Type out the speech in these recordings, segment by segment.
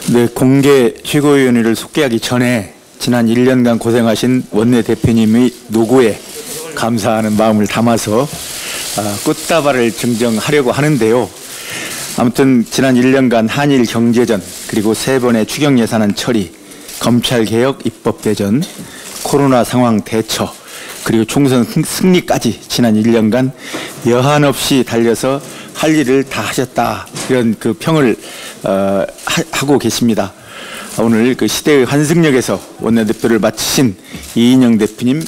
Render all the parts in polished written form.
네, 공개 최고위원회를 속개하기 전에 지난 1년간 고생하신 원내대표님의 노고에 감사하는 마음을 담아서 꽃다발을 증정하려고 하는데요. 아무튼 지난 1년간 한일 경제전, 그리고 3번의 추경 예산안 처리, 검찰개혁 입법대전, 코로나 상황 대처, 그리고 총선 승리까지 지난 1년간 여한 없이 달려서 할 일을 다 하셨다, 이런 그 평을 하고 계십니다. 오늘 그 시대의 환승역에서 원내대표를 마치신 이인영 대표님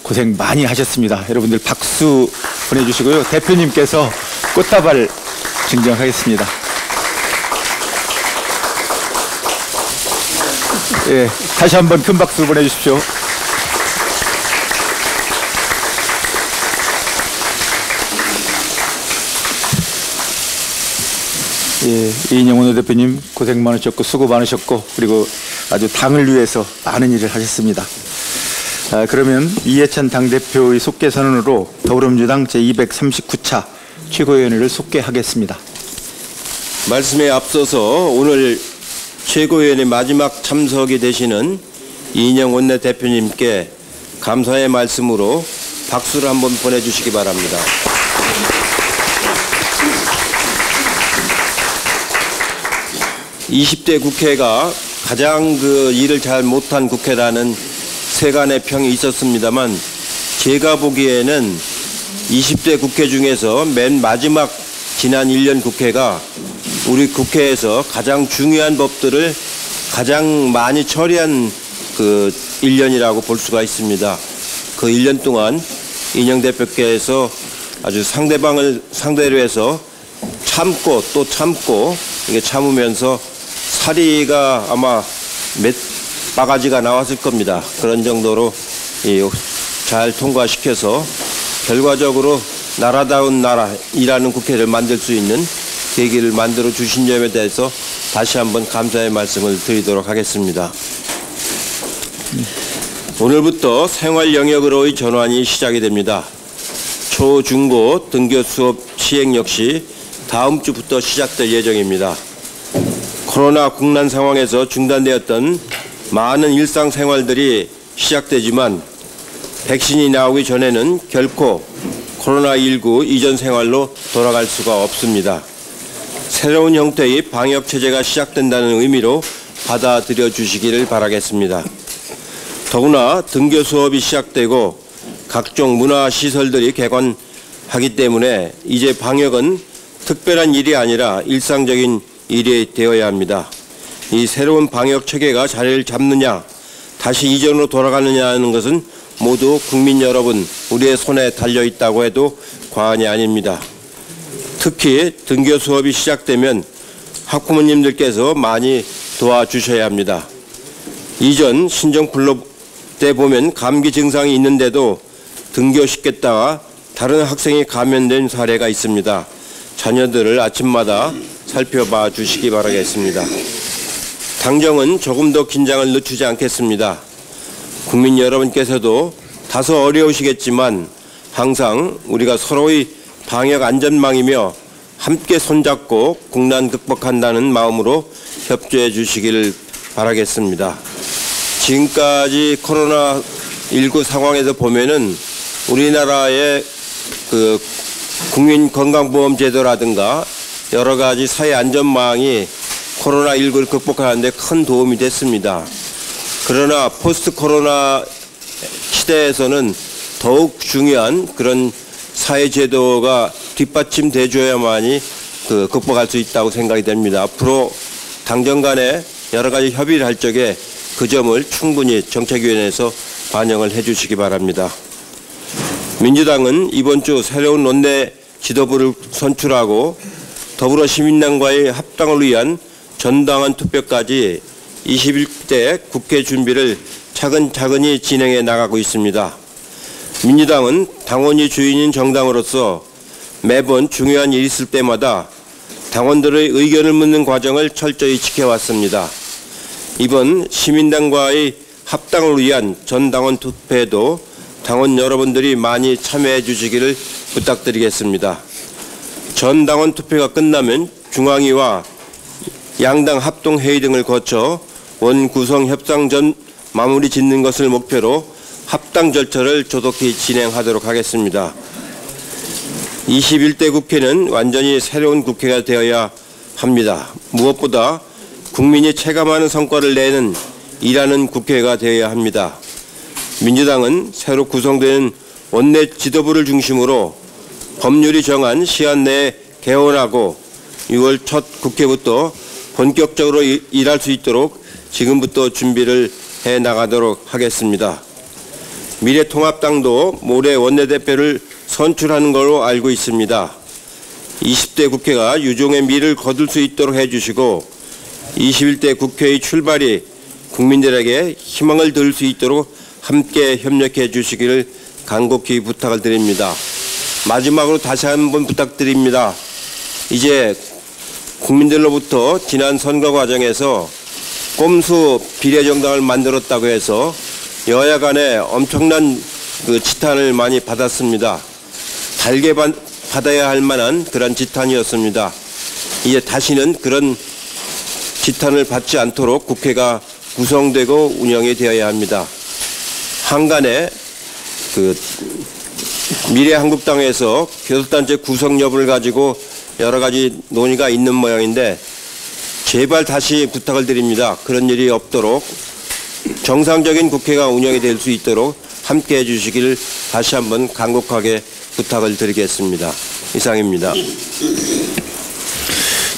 고생 많이 하셨습니다. 여러분들 박수 보내주시고요. 대표님께서 꽃다발 증정하겠습니다. 예, 다시 한번 큰 박수 보내주십시오. 예, 이인영 원내대표님 고생 많으셨고 수고 많으셨고, 그리고 아주 당을 위해서 많은 일을 하셨습니다. 그러면 이해찬 당대표의 속개 선언으로 더불어민주당 제239차 최고위원회를 속개하겠습니다. 말씀에 앞서서 오늘 최고위원회 마지막 참석이 되시는 이인영 원내대표님께 감사의 말씀으로 박수를 한번 보내주시기 바랍니다. (20대) 국회가 가장 일을 잘 못한 국회라는 세간의 평이 있었습니다만, 제가 보기에는 20대 국회 중에서 맨 마지막 지난 1년 국회가 우리 국회에서 가장 중요한 법들을 가장 많이 처리한 1년이라고 볼 수가 있습니다. 그 1년 동안 이인영 대표께서 아주 상대방을 상대로 해서 참고 또 참고 이게 참으면서 사리가 아마 몇 바가지가 나왔을 겁니다. 그런 정도로 잘 통과시켜서 결과적으로 나라다운 나라이라는 국회를 만들 수 있는 계기를 만들어 주신 점에 대해서 다시 한번 감사의 말씀을 드리도록 하겠습니다. 오늘부터 생활 영역으로의 전환이 시작이 됩니다. 초, 중고 등교 수업 시행 역시 다음 주부터 시작될 예정입니다. 코로나 국난 상황에서 중단되었던 많은 일상생활들이 시작되지만 백신이 나오기 전에는 결코 코로나19 이전 생활로 돌아갈 수가 없습니다. 새로운 형태의 방역체제가 시작된다는 의미로 받아들여 주시기를 바라겠습니다. 더구나 등교 수업이 시작되고 각종 문화시설들이 개관하기 때문에 이제 방역은 특별한 일이 아니라 일상적인 일이 되어야 합니다. 이 새로운 방역 체계가 자리를 잡느냐, 다시 이전으로 돌아가느냐 하는 것은 모두 국민 여러분, 우리의 손에 달려 있다고 해도 과언이 아닙니다. 특히 등교 수업이 시작되면 학부모님들께서 많이 도와주셔야 합니다. 이전 신종플루 때 보면 감기 증상이 있는데도 등교시켰다가 다른 학생이 감염된 사례가 있습니다. 자녀들을 아침마다 살펴봐 주시기 바라겠습니다. 당정은 조금 더 긴장을 늦추지 않겠습니다. 국민 여러분께서도 다소 어려우시겠지만 항상 우리가 서로의 방역 안전망이며 함께 손잡고 국난 극복한다는 마음으로 협조해 주시기를 바라겠습니다. 지금까지 코로나19 상황에서 보면은 우리나라의 국민건강보험제도라든가 여러 가지 사회 안전망이 코로나19를 극복하는 데 큰 도움이 됐습니다. 그러나 포스트 코로나 시대에서는 더욱 중요한 그런 사회제도가 뒷받침돼 줘야만이 극복할 수 있다고 생각이 됩니다. 앞으로 당정 간에 여러 가지 협의를 할 적에 그 점을 충분히 정책위원회에서 반영을 해 주시기 바랍니다. 민주당은 이번 주 새로운 원내 지도부를 선출하고 더불어시민당과의 합당을 위한 전당원 투표까지 21대 국회 준비를 차근차근히 진행해 나가고 있습니다. 민주당은 당원이 주인인 정당으로서 매번 중요한 일이 있을 때마다 당원들의 의견을 묻는 과정을 철저히 지켜왔습니다. 이번 시민당과의 합당을 위한 전당원 투표에도 당원 여러분들이 많이 참여해 주시기를 부탁드리겠습니다. 전당원 투표가 끝나면 중앙위와 양당 합동회의 등을 거쳐 원구성 협상전 마무리 짓는 것을 목표로 합당 절차를 조속히 진행하도록 하겠습니다. 21대 국회는 완전히 새로운 국회가 되어야 합니다. 무엇보다 국민이 체감하는 성과를 내는 일하는 국회가 되어야 합니다. 민주당은 새로 구성되는 원내 지도부를 중심으로 법률이 정한 시한 내에 개원하고 6월 첫 국회부터 본격적으로 일할 수 있도록 지금부터 준비를 해 나가도록 하겠습니다. 미래통합당도 모레 원내대표를 선출하는 걸로 알고 있습니다. 20대 국회가 유종의 미를 거둘 수 있도록 해주시고 21대 국회의 출발이 국민들에게 희망을 들 수 있도록 함께 협력해 주시기를 간곡히 부탁을 드립니다. 마지막으로 다시 한번 부탁드립니다. 이제 국민들로부터 지난 선거 과정에서 꼼수 비례정당을 만들었다고 해서 여야 간에 엄청난 지탄을 많이 받았습니다. 달게 받아야 할 만한 그런 지탄이었습니다. 이제 다시는 그런 지탄을 받지 않도록 국회가 구성되고 운영이 되어야 합니다. 한간에 미래한국당에서 교섭단체 구성 여부를 가지고 여러 가지 논의가 있는 모양인데 제발 다시 부탁을 드립니다. 그런 일이 없도록 정상적인 국회가 운영이 될 수 있도록 함께해 주시기를 다시 한번 간곡하게 부탁을 드리겠습니다. 이상입니다.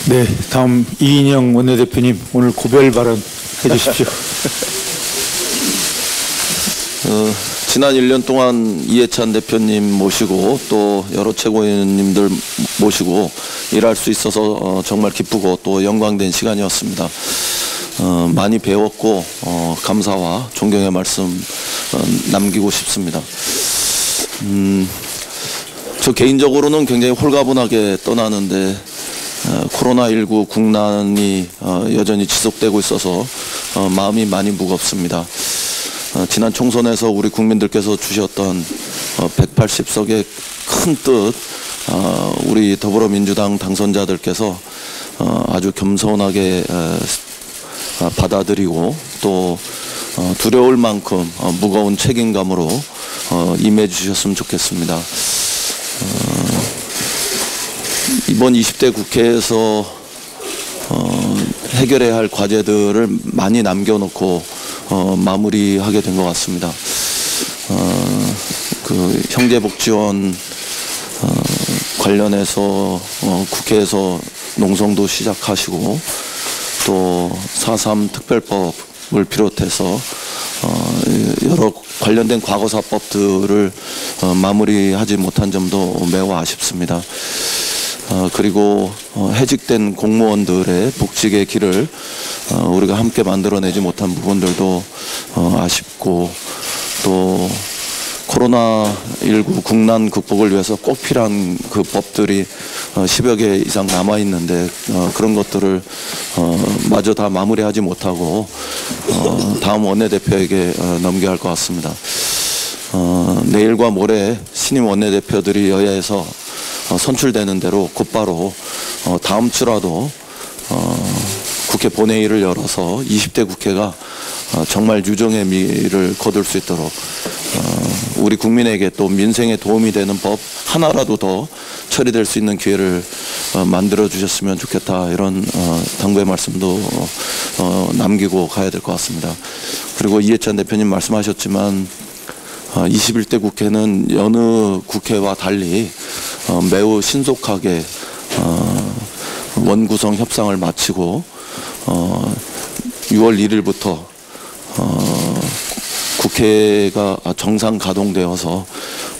네, 다음 이인영 원내대표님 오늘 고별 발언 해주십시오. 지난 1년 동안 이해찬 대표님 모시고 또 여러 최고위원님들 모시고 일할 수 있어서 정말 기쁘고 또 영광된 시간이었습니다. 많이 배웠고 감사와 존경의 말씀 남기고 싶습니다. 저 개인적으로는 굉장히 홀가분하게 떠나는데 코로나19 국난이 여전히 지속되고 있어서 마음이 많이 무겁습니다. 지난 총선에서 우리 국민들께서 주셨던 180석의 큰 뜻, 우리 더불어민주당 당선자들께서 아주 겸손하게 받아들이고 또 두려울 만큼 무거운 책임감으로 임해 주셨으면 좋겠습니다. 이번 20대 국회에서 해결해야 할 과제들을 많이 남겨놓고 마무리하게 된 것 같습니다. 그 형제복지원 관련해서 국회에서 농성도 시작하시고 또 4.3 특별법을 비롯해서 여러 관련된 과거사법들을 마무리하지 못한 점도 매우 아쉽습니다. 그리고 해직된 공무원들의 복직의 길을 우리가 함께 만들어내지 못한 부분들도 아쉽고 또 코로나19 국난 극복을 위해서 꼭 필요한 그 법들이 10여 개 이상 남아있는데 그런 것들을 마저 다 마무리하지 못하고 다음 원내대표에게 넘겨야 할 것 같습니다. 내일과 모레 신임 원내대표들이 여야에서 선출되는 대로 곧바로 다음 주라도 국회 본회의를 열어서 20대 국회가 정말 유종의 미를 거둘 수 있도록 우리 국민에게 또 민생에 도움이 되는 법 하나라도 더 처리될 수 있는 기회를 만들어 주셨으면 좋겠다, 이런 당부의 말씀도 남기고 가야 될 것 같습니다. 그리고 이해찬 대표님 말씀하셨지만 21대 국회는 여느 국회와 달리 매우 신속하게 원구성 협상을 마치고 6월 1일부터 국회가 정상 가동되어서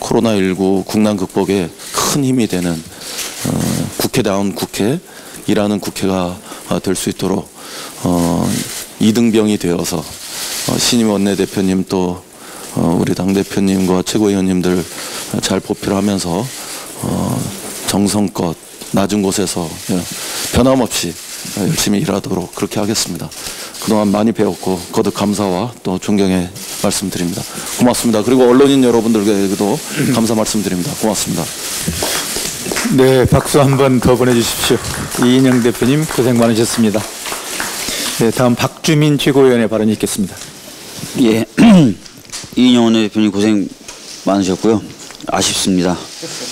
코로나19 국난 극복에 큰 힘이 되는 국회다운 국회, 일하는 국회가 될 수 있도록 이등병이 되어서 신임 원내대표님 또 우리 당대표님과 최고위원님들 잘 보필하면서 정성껏 낮은 곳에서 변함없이 열심히 일하도록 그렇게 하겠습니다. 그동안 많이 배웠고 거듭 감사와 또 존경의 말씀드립니다. 고맙습니다. 그리고 언론인 여러분들에게도 감사 말씀드립니다. 고맙습니다. 네, 박수 한 번 더 보내주십시오. 이인영 대표님 고생 많으셨습니다. 네, 다음 박주민 최고위원의 발언이 있겠습니다. 예, 이인영 원내대표님 고생 많으셨고요. 아쉽습니다.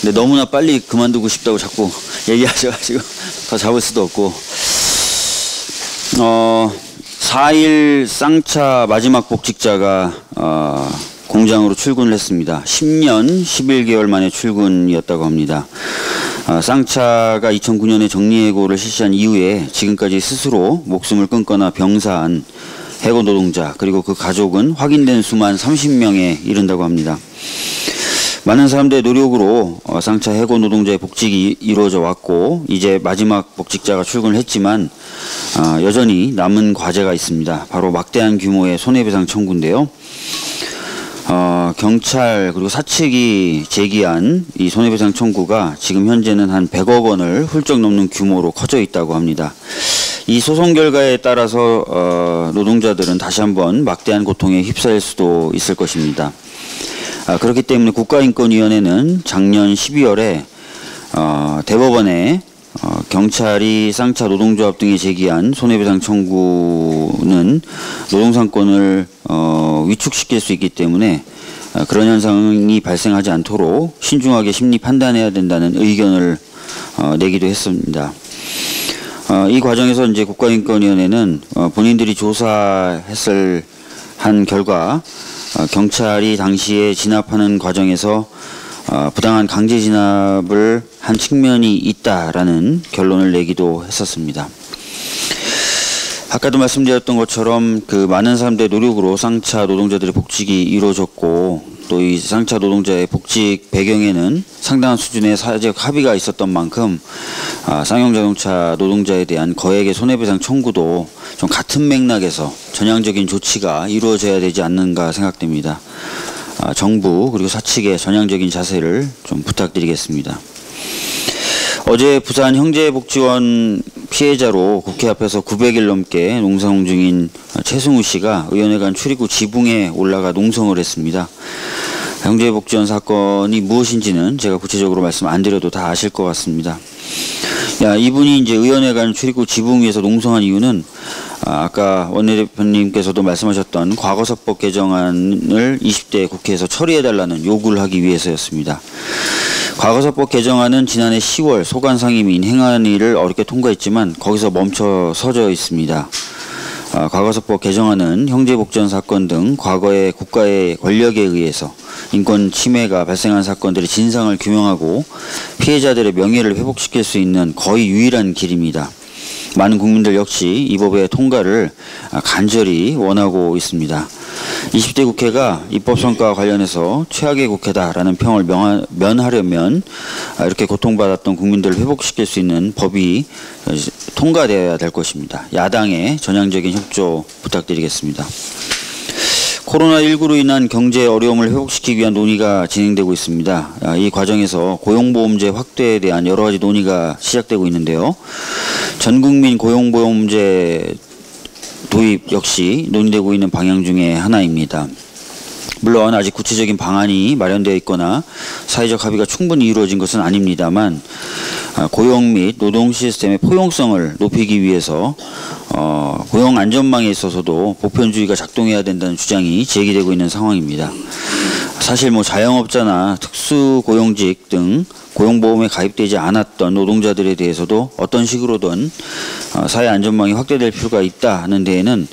근데 너무나 빨리 그만두고 싶다고 자꾸 얘기하셔가지고 더 잡을 수도 없고 4일 쌍차 마지막 복직자가 공장으로 출근을 했습니다. 10년 11개월 만에 출근이었다고 합니다. 쌍차가 2009년에 정리해고를 실시한 이후에 지금까지 스스로 목숨을 끊거나 병사한 해고 노동자 그리고 그 가족은 확인된 수만 30명에 이른다고 합니다. 많은 사람들의 노력으로 쌍차 해고 노동자의 복직이 이루어져 왔고 이제 마지막 복직자가 출근을 했지만 여전히 남은 과제가 있습니다. 바로 막대한 규모의 손해배상 청구인데요. 경찰 그리고 사측이 제기한 이 손해배상 청구가 지금 현재는 한 100억 원을 훌쩍 넘는 규모로 커져 있다고 합니다. 이 소송 결과에 따라서 노동자들은 다시 한번 막대한 고통에 휩싸일 수도 있을 것입니다. 그렇기 때문에 국가인권위원회는 작년 12월에 대법원에 경찰이 쌍차 노동조합 등에 제기한 손해배상 청구는 노동상권을 위축시킬 수 있기 때문에 그런 현상이 발생하지 않도록 신중하게 심리 판단해야 된다는 의견을 내기도 했습니다. 이 과정에서 이제 국가인권위원회는 본인들이 조사했을 한 결과 경찰이 당시에 진압하는 과정에서 부당한 강제 진압을 한 측면이 있다라는 결론을 내기도 했었습니다. 아까도 말씀드렸던 것처럼 그 많은 사람들의 노력으로 쌍차 노동자들의 복직이 이루어졌고 또 이 쌍차 노동자의 복직 배경에는 상당한 수준의 사회적 합의가 있었던 만큼 쌍용자동차 노동자에 대한 거액의 손해배상 청구도 좀 같은 맥락에서 전향적인 조치가 이루어져야 되지 않는가 생각됩니다. 정부 그리고 사측의 전향적인 자세를 좀 부탁드리겠습니다. 어제 부산 형제복지원 피해자로 국회 앞에서 900일 넘게 농성 중인 최승우 씨가 의원회관 출입구 지붕에 올라가 농성을 했습니다. 형제복지원 사건이 무엇인지는 제가 구체적으로 말씀 안 드려도 다 아실 것 같습니다. 이분이 이제 의원회관 출입구 지붕 위에서 농성한 이유는 아까 원내대표님께서도 말씀하셨던 과거사법 개정안을 20대 국회에서 처리해달라는 요구를 하기 위해서였습니다. 과거사법 개정안은 지난해 10월 소관상임위인 행안위를 어렵게 통과했지만 거기서 멈춰 서져 있습니다. 과거사법 개정안은 형제복지원 사건 등 과거의 국가의 권력에 의해서 인권 침해가 발생한 사건들의 진상을 규명하고 피해자들의 명예를 회복시킬 수 있는 거의 유일한 길입니다. 많은 국민들 역시 이 법의 통과를 간절히 원하고 있습니다. 20대 국회가 입법성과와 관련해서 최악의 국회다라는 평을 면하려면 이렇게 고통받았던 국민들을 회복시킬 수 있는 법이 통과되어야 될 것입니다. 야당의 전향적인 협조 부탁드리겠습니다. 코로나19로 인한 경제 어려움을 회복시키기 위한 논의가 진행되고 있습니다. 이 과정에서 고용보험제 확대에 대한 여러 가지 논의가 시작되고 있는데요. 전국민 고용보험제 도입 역시 논의되고 있는 방향 중에 하나입니다. 물론 아직 구체적인 방안이 마련되어 있거나 사회적 합의가 충분히 이루어진 것은 아닙니다만 고용 및 노동 시스템의 포용성을 높이기 위해서 고용 안전망에 있어서도 보편주의가 작동해야 된다는 주장이 제기되고 있는 상황입니다. 사실 자영업자나 특수고용직 등 고용보험에 가입되지 않았던 노동자들에 대해서도 어떤 식으로든 사회 안전망이 확대될 필요가 있다는 데에는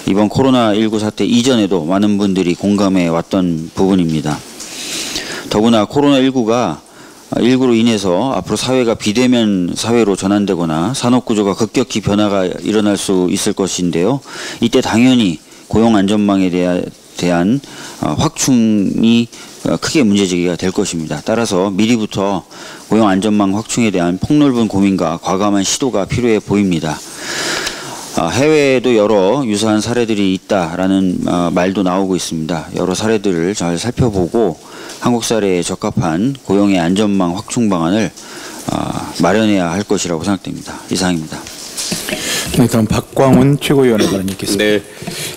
이번 코로나19 사태 이전에도 많은 분들이 공감해 왔던 부분입니다. 더구나 코로나19로 인해서 앞으로 사회가 비대면 사회로 전환되거나 산업구조가 급격히 변화가 일어날 수 있을 것인데요. 이때 당연히 고용 안전망에 대한 확충이 크게 문제제기가 될 것입니다. 따라서 미리부터 고용 안전망 확충에 대한 폭넓은 고민과 과감한 시도가 필요해 보입니다. 해외에도 여러 유사한 사례들이 있다라는 말도 나오고 있습니다. 여러 사례들을 잘 살펴보고 한국 사례에 적합한 고용의 안전망 확충 방안을 마련해야 할 것이라고 생각됩니다. 이상입니다. 네, 다음 박광훈 최고위원의 발언이 있겠습니다. 네,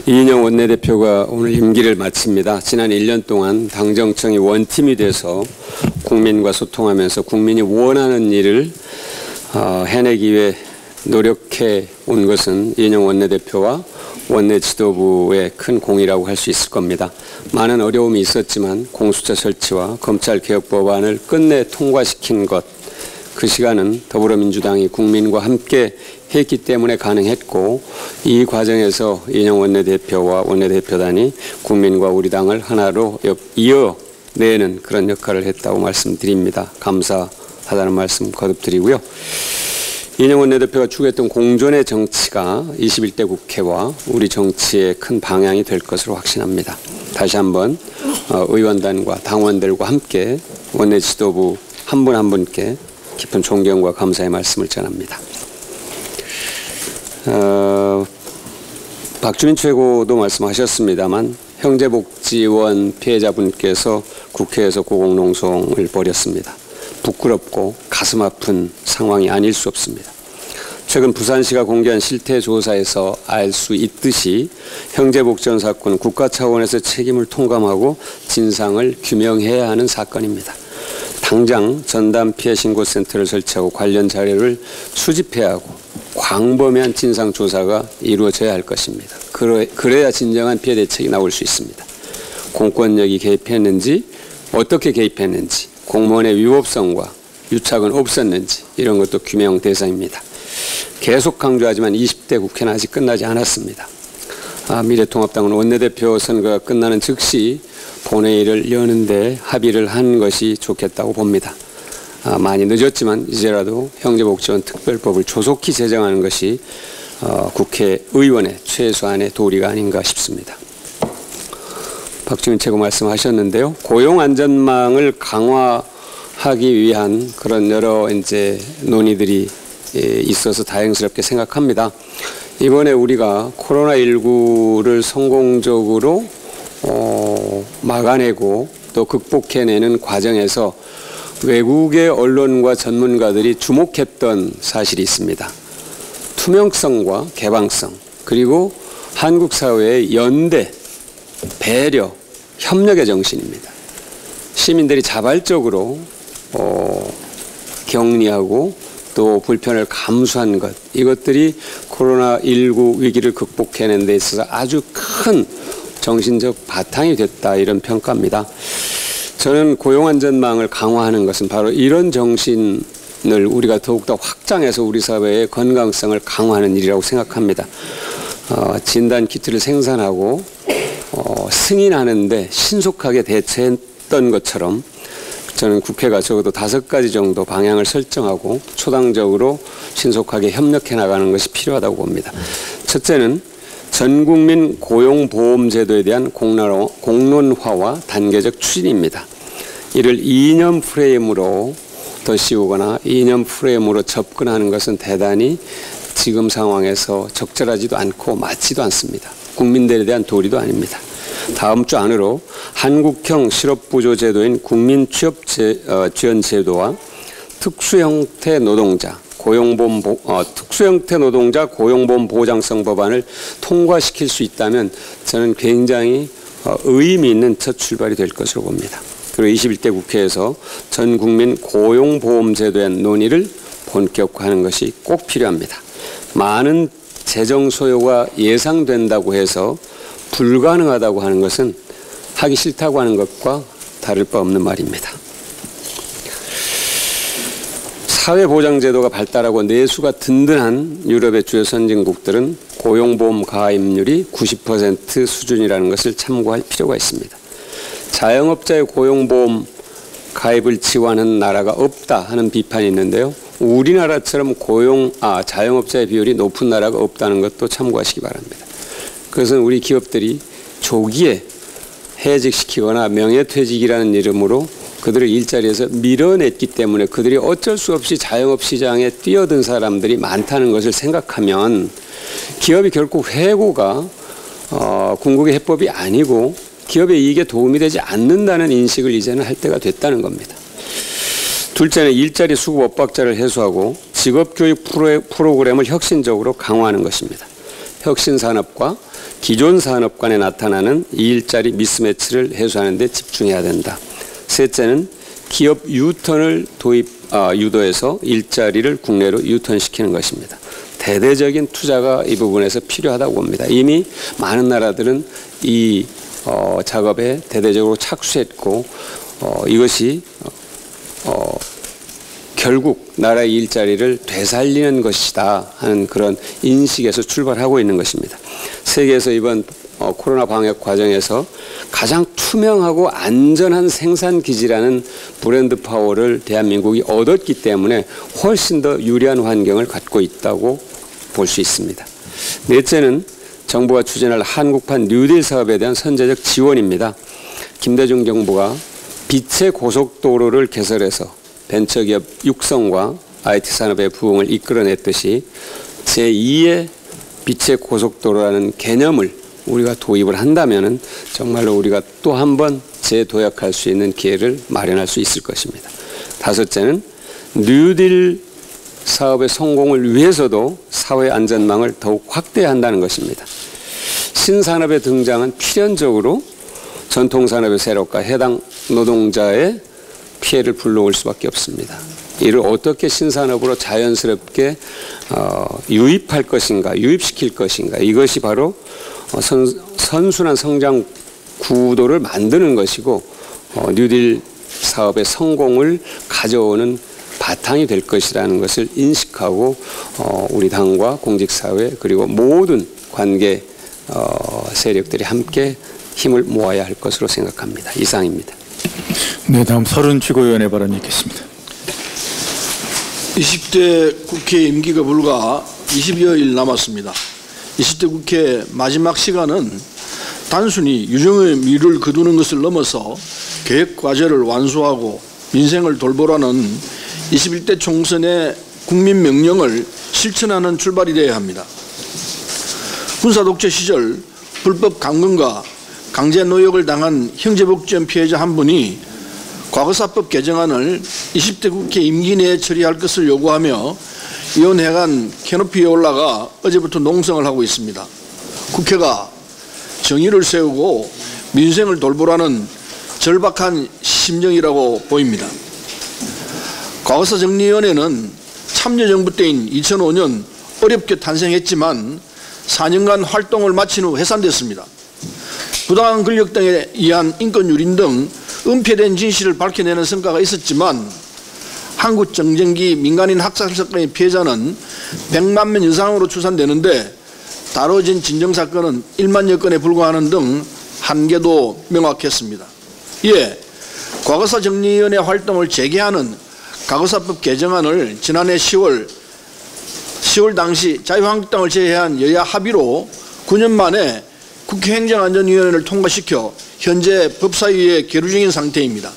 이인영 원내대표가 오늘 임기를 마칩니다. 지난 1년 동안 당정청이 원팀이 돼서 국민과 소통하면서 국민이 원하는 일을 해내기 위해 노력해 온 것은 이인영 원내대표와 원내 지도부의 큰 공이라고 할 수 있을 겁니다. 많은 어려움이 있었지만 공수처 설치와 검찰개혁 법안을 끝내 통과시킨 것, 그 시간은 더불어민주당이 국민과 함께 했기 때문에 가능했고, 이 과정에서 이인영 원내대표와 원내대표단이 국민과 우리 당을 하나로 이어내는 그런 역할을 했다고 말씀드립니다. 감사하다는 말씀 거듭드리고요. 이인영 원내대표가 추구했던 공존의 정치가 21대 국회와 우리 정치의 큰 방향이 될 것으로 확신합니다. 다시 한번 의원단과 당원들과 함께 원내 지도부 한 분 한 분께 깊은 존경과 감사의 말씀을 전합니다. 박주민 최고도 말씀하셨습니다만 형제복지원 피해자분께서 국회에서 고공농성을 벌였습니다. 부끄럽고 가슴 아픈 상황이 아닐 수 없습니다. 최근 부산시가 공개한 실태조사에서 알 수 있듯이 형제복지원 사건은 국가 차원에서 책임을 통감하고 진상을 규명해야 하는 사건입니다. 당장 전담 피해 신고센터를 설치하고 관련 자료를 수집해야 하고 광범위한 진상조사가 이루어져야 할 것입니다. 그래야 진정한 피해 대책이 나올 수 있습니다. 공권력이 개입했는지, 어떻게 개입했는지, 공무원의 위법성과 유착은 없었는지 이런 것도 규명 대상입니다. 계속 강조하지만 20대 국회는 아직 끝나지 않았습니다. 미래통합당은 원내대표 선거가 끝나는 즉시 본회의를 여는데 합의를 한 것이 좋겠다고 봅니다. 많이 늦었지만 이제라도 형제복지원 특별법을 조속히 제정하는 것이 국회의원의 최소한의 도리가 아닌가 싶습니다. 박주민 최고 말씀하셨는데요. 고용안전망을 강화하기 위한 그런 여러 이제 논의들이 있어서 다행스럽게 생각합니다. 이번에 우리가 코로나19를 성공적으로 막아내고 또 극복해내는 과정에서 외국의 언론과 전문가들이 주목했던 사실이 있습니다. 투명성과 개방성, 그리고 한국 사회의 연대, 배려, 협력의 정신입니다. 시민들이 자발적으로 격리하고 또 불편을 감수한 것, 이것들이 코로나19 위기를 극복해낸 데 있어서 아주 큰 정신적 바탕이 됐다, 이런 평가입니다. 저는 고용안전망을 강화하는 것은 바로 이런 정신을 우리가 더욱더 확장해서 우리 사회의 건강성을 강화하는 일이라고 생각합니다. 진단키트를 생산하고 승인하는데 신속하게 대처했던 것처럼 저는 국회가 적어도 5가지 정도 방향을 설정하고 초당적으로 신속하게 협력해 나가는 것이 필요하다고 봅니다. 첫째는 전국민 고용보험제도에 대한 공론화와 단계적 추진입니다. 이를 이념 프레임으로 더 씌우거나 이념 프레임으로 접근하는 것은 대단히 지금 상황에서 적절하지도 않고 맞지도 않습니다. 국민들에 대한 도리도 아닙니다. 다음 주 안으로 한국형 실업부조제도인 국민취업지원제도와 특수형태 노동자 고용보험 보장성 법안을 통과시킬 수 있다면 저는 굉장히 의미 있는 첫 출발이 될 것으로 봅니다. 그리고 21대 국회에서 전 국민 고용보험제도의 논의를 본격화하는 것이 꼭 필요합니다. 많은 재정 소요가 예상된다고 해서 불가능하다고 하는 것은 하기 싫다고 하는 것과 다를 바 없는 말입니다. 사회보장제도가 발달하고 내수가 든든한 유럽의 주요 선진국들은 고용보험 가입률이 90% 수준이라는 것을 참고할 필요가 있습니다. 자영업자의 고용보험 가입을 지원하는 나라가 없다 하는 비판이 있는데요. 우리나라처럼 자영업자의 비율이 높은 나라가 없다는 것도 참고하시기 바랍니다. 그것은 우리 기업들이 조기에 해직시키거나 명예퇴직이라는 이름으로 그들을 일자리에서 밀어냈기 때문에 그들이 어쩔 수 없이 자영업 시장에 뛰어든 사람들이 많다는 것을 생각하면 기업이 결국 해고가 궁극의 해법이 아니고 기업의 이익에 도움이 되지 않는다는 인식을 이제는 할 때가 됐다는 겁니다. 둘째는 일자리 수급 엇박자를 해소하고 직업교육 프로그램을 혁신적으로 강화하는 것입니다. 혁신산업과 기존 산업 간에 나타나는 일자리 미스매치를 해소하는 데 집중해야 된다. 셋째는 기업 유턴을 유도해서 일자리를 국내로 유턴시키는 것입니다. 대대적인 투자가 이 부분에서 필요하다고 봅니다. 이미 많은 나라들은 이 작업에 대대적으로 착수했고 이것이 결국 나라의 일자리를 되살리는 것이다 하는 그런 인식에서 출발하고 있는 것입니다. 세계에서 이번 코로나 방역 과정에서 가장 투명하고 안전한 생산 기지라는 브랜드 파워를 대한민국이 얻었기 때문에 훨씬 더 유리한 환경을 갖고 있다고 볼 수 있습니다. 넷째는 정부가 추진할 한국판 뉴딜 사업에 대한 선제적 지원입니다. 김대중 정부가 빛의 고속도로를 개설해서 벤처기업 육성과 IT 산업의 부흥을 이끌어냈듯이 제2의 빛의 고속도로라는 개념을 우리가 도입을 한다면은 정말로 우리가 또 한 번 재도약할 수 있는 기회를 마련할 수 있을 것입니다. 다섯째는 뉴딜 사업의 성공을 위해서도 사회 안전망을 더욱 확대해야 한다는 것입니다. 신산업의 등장은 필연적으로 전통산업의 세력과 해당 노동자의 피해를 불러올 수밖에 없습니다. 이를 어떻게 신산업으로 자연스럽게 유입할 것인가, 유입시킬 것인가, 이것이 바로 선순환 성장 구도를 만드는 것이고 뉴딜 사업의 성공을 가져오는 바탕이 될 것이라는 것을 인식하고 우리 당과 공직사회 그리고 모든 관계 세력들이 함께 힘을 모아야 할 것으로 생각합니다. 이상입니다. 네, 다음 서른 최고위원의 발언이 있겠습니다. 20대 국회 임기가 불과 20여일 남았습니다. 20대 국회 마지막 시간은 단순히 유정의 미를 거두는 것을 넘어서 계획 과제를 완수하고 민생을 돌보라는 21대 총선의 국민 명령을 실천하는 출발이 되어야 합니다. 군사독재 시절 불법 강금과 강제 노역을 당한 형제복지원 피해자 한 분이 과거사법 개정안을 20대 국회 임기 내에 처리할 것을 요구하며 위원회관 캐노피에 올라가 어제부터 농성을 하고 있습니다. 국회가 정의를 세우고 민생을 돌보라는 절박한 심정이라고 보입니다. 과거사 정리위원회는 참여정부 때인 2005년 어렵게 탄생했지만 4년간 활동을 마친 후 해산됐습니다. 부당한 권력 등에 의한 인권 유린 등 은폐된 진실을 밝혀내는 성과가 있었지만 한국정전기 민간인 학살 사건의 피해자는 100만 명 이상으로 추산되는데 다뤄진 진정사건은 1만여 건에 불과하는 등 한계도 명확했습니다. 이에 과거사 정리위원회 활동을 재개하는 과거사법 개정안을 지난해 10월 당시 자유한국당을 제외한 여야 합의로 9년 만에 국회 행정안전위원회를 통과시켜 현재 법사위에 계류 중인 상태입니다.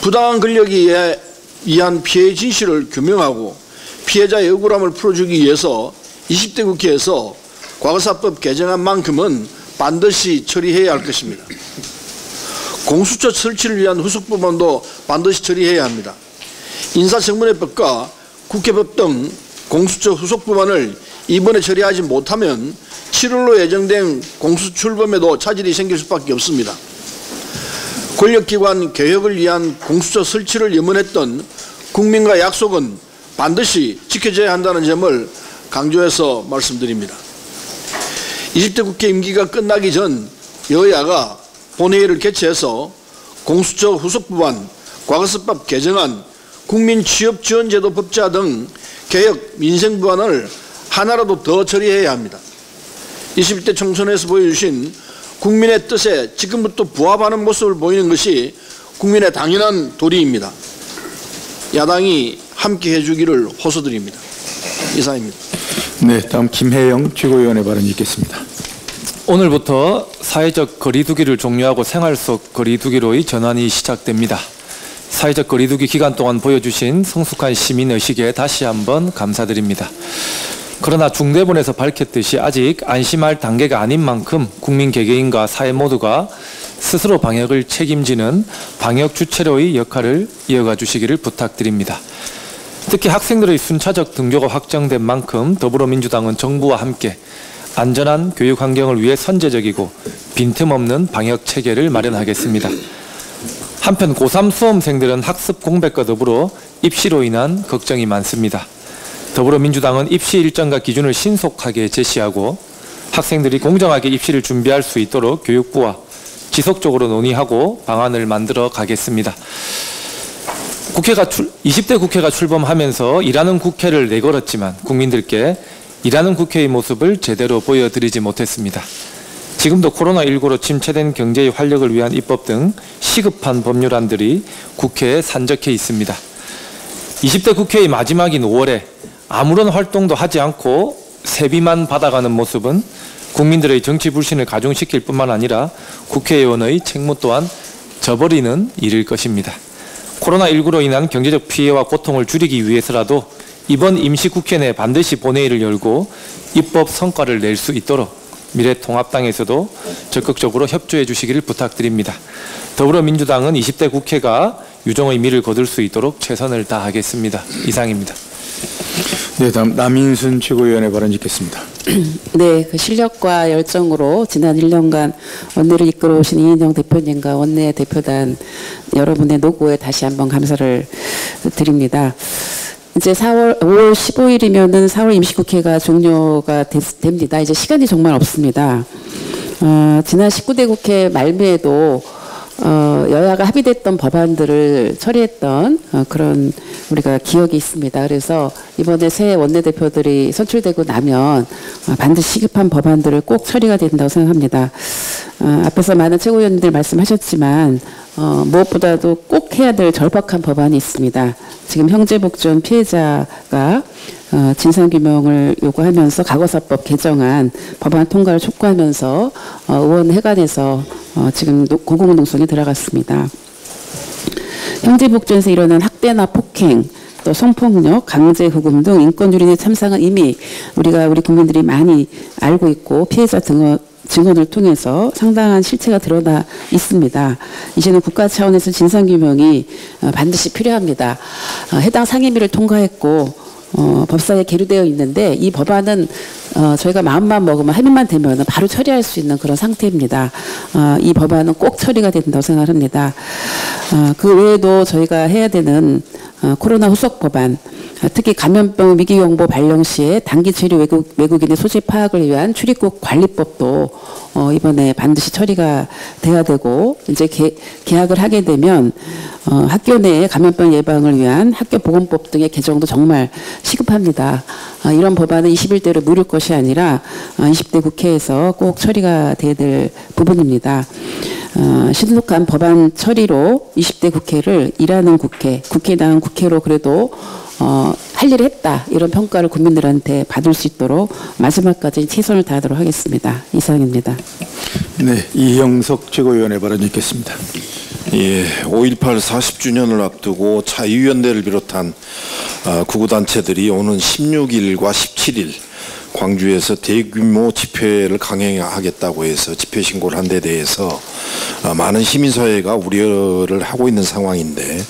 부당한 권력에 의한 피해 진실을 규명하고 피해자의 억울함을 풀어주기 위해서 20대 국회에서 과거사법 개정안만큼은 반드시 처리해야 할 것입니다. 공수처 설치를 위한 후속 부분도 반드시 처리해야 합니다. 인사청문회법과 국회법 등 공수처 후속 부분을 이번에 처리하지 못하면 7월로 예정된 공수처 출범에도 차질이 생길 수밖에 없습니다. 권력기관 개혁을 위한 공수처 설치를 염원했던 국민과 약속은 반드시 지켜져야 한다는 점을 강조해서 말씀드립니다. 20대 국회 임기가 끝나기 전 여야가 본회의를 개최해서 공수처 후속법안, 과거사법 개정안, 국민취업지원제도 법제화 등 개혁 민생법안을 하나라도 더 처리해야 합니다. 21대 총선에서 보여주신 국민의 뜻에 지금부터 부합하는 모습을 보이는 것이 국민의 당연한 도리입니다. 야당이 함께 해주기를 호소드립니다. 이상입니다. 네, 다음 김혜영 최고위원의 발언이 있겠습니다. 오늘부터 사회적 거리두기를 종료하고 생활 속 거리두기로의 전환이 시작됩니다. 사회적 거리두기 기간 동안 보여주신 성숙한 시민의식에 다시 한번 감사드립니다. 그러나 중대본에서 밝혔듯이 아직 안심할 단계가 아닌 만큼 국민 개개인과 사회 모두가 스스로 방역을 책임지는 방역 주체로의 역할을 이어가 주시기를 부탁드립니다. 특히 학생들의 순차적 등교가 확정된 만큼 더불어민주당은 정부와 함께 안전한 교육 환경을 위해 선제적이고 빈틈없는 방역 체계를 마련하겠습니다. 한편 고3 수험생들은 학습 공백과 더불어 입시로 인한 걱정이 많습니다. 더불어민주당은 입시 일정과 기준을 신속하게 제시하고 학생들이 공정하게 입시를 준비할 수 있도록 교육부와 지속적으로 논의하고 방안을 만들어 가겠습니다. 20대 국회가 출범하면서 일하는 국회를 내걸었지만 국민들께 일하는 국회의 모습을 제대로 보여드리지 못했습니다. 지금도 코로나19로 침체된 경제의 활력을 위한 입법 등 시급한 법률안들이 국회에 산적해 있습니다. 20대 국회의 마지막인 5월에 아무런 활동도 하지 않고 세비만 받아가는 모습은 국민들의 정치 불신을 가중시킬 뿐만 아니라 국회의원의 책무 또한 저버리는 일일 것입니다. 코로나19로 인한 경제적 피해와 고통을 줄이기 위해서라도 이번 임시국회 내 반드시 본회의를 열고 입법 성과를 낼 수 있도록 미래통합당에서도 적극적으로 협조해 주시기를 부탁드립니다. 더불어민주당은 20대 국회가 유정의 미를 거둘 수 있도록 최선을 다하겠습니다. 이상입니다. 네, 다음 남인순 최고위원의 발언 듣겠습니다. 네, 그 실력과 열정으로 지난 1년간 원내를 이끌어오신 이인영 대표님과 원내 대표단 여러분의 노고에 다시 한번 감사를 드립니다. 이제 5월 15일이면은 4월 임시국회가 종료가 됩니다. 이제 시간이 정말 없습니다. 지난 19대 국회 말미에도 여야가 합의됐던 법안들을 처리했던 그런 우리가 기억이 있습니다. 그래서 이번에 새 원내대표들이 선출되고 나면 반드시 시급한 법안들을 꼭 처리가 된다고 생각합니다. 앞에서 많은 최고위원님들 말씀하셨지만 무엇보다도 꼭 해야 될 절박한 법안이 있습니다. 지금 형제복종 피해자가 진상규명을 요구하면서 과거사법 개정안 법안 통과를 촉구하면서 의원회관에서 지금 공공농성에 들어갔습니다. 형제복종에서 일어난 학대나 폭행, 또 성폭력, 강제후금 등 인권유린의 참상은 이미 우리 국민들이 많이 알고 있고 피해자 증언을 통해서 상당한 실체가 드러나 있습니다. 이제는 국가 차원에서 진상규명이 반드시 필요합니다. 해당 상임위를 통과했고 법사위에 계류되어 있는데 이 법안은 저희가 마음만 먹으면 합의만 되면 바로 처리할 수 있는 그런 상태입니다. 이 법안은 꼭 처리가 된다고 생각합니다. 그 외에도 저희가 해야 되는 코로나 후속 법안, 특히 감염병 위기경보 발령 시에 단기 체류 외국인의 소재 파악을 위한 출입국 관리법도 이번에 반드시 처리가 돼야 되고 이제 개학을 하게 되면 학교 내에 감염병 예방을 위한 학교보건법 등의 개정도 정말 시급합니다. 이런 법안은 21대로 미룰 것이 아니라 20대 국회에서 꼭 처리가 돼야 될 부분입니다. 신속한 법안 처리로 20대 국회를 일하는 국회당 국회로 그래도 할 일을 했다 이런 평가를 국민들한테 받을 수 있도록 마지막까지 최선을 다하도록 하겠습니다. 이상입니다. 네, 이형석 최고위원의 발언 듣겠습니다. 예, 5.18 40주년을 앞두고 자유연대를 비롯한 구구단체들이 오는 16일과 17일 광주에서 대규모 집회를 강행하겠다고 해서 집회 신고를 한 데 대해서 많은 시민사회가 우려를 하고 있는 상황인데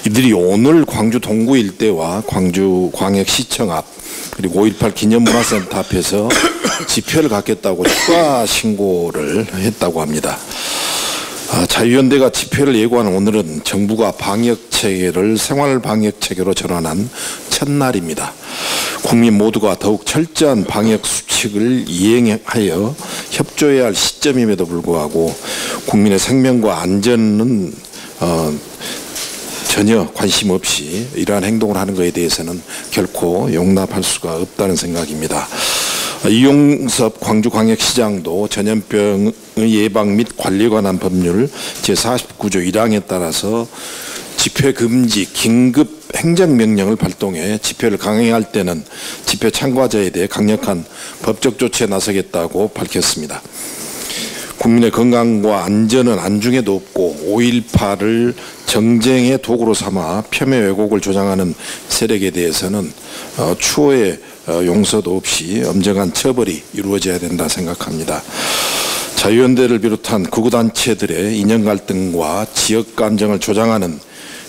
이들이 오늘 광주 동구 일대와 광주 광역시청 앞 그리고 5.18 기념문화센터 앞에서 집회를 갖겠다고 추가 신고를 했다고 합니다. 자유연대가 집회를 예고하는 오늘은 정부가 방역체계를 생활방역체계로 전환한 첫날입니다. 국민 모두가 더욱 철저한 방역수칙을 이행하여 협조해야 할 시점임에도 불구하고 국민의 생명과 안전은 전혀 관심 없이 이러한 행동을 하는 것에 대해서는 결코 용납할 수가 없다는 생각입니다. 이용섭 광주광역시장도 전염병의 예방 및 관리에 관한 법률 제49조 1항에 따라서 집회 금지 긴급 행정명령을 발동해 집회를 강행할 때는 집회 참가자에 대해 강력한 법적 조치에 나서겠다고 밝혔습니다. 국민의 건강과 안전은 안중에 높고 5.18을 정쟁의 도구로 삼아 폄훼 왜곡을 조장하는 세력에 대해서는 추후에 용서도 없이 엄정한 처벌이 이루어져야 된다 생각합니다. 자유연대를 비롯한 극우단체들의 이념 갈등과 지역 감정을 조장하는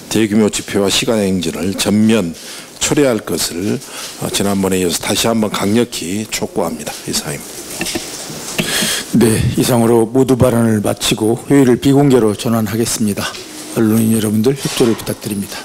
대규모 집회와 시간 행진을 전면 철회할 것을 지난번에 이어서 다시 한번 강력히 촉구합니다. 이상입니다. 네, 이상으로 모두 발언을 마치고 회의를 비공개로 전환하겠습니다. 언론인 여러분들 협조를 부탁드립니다.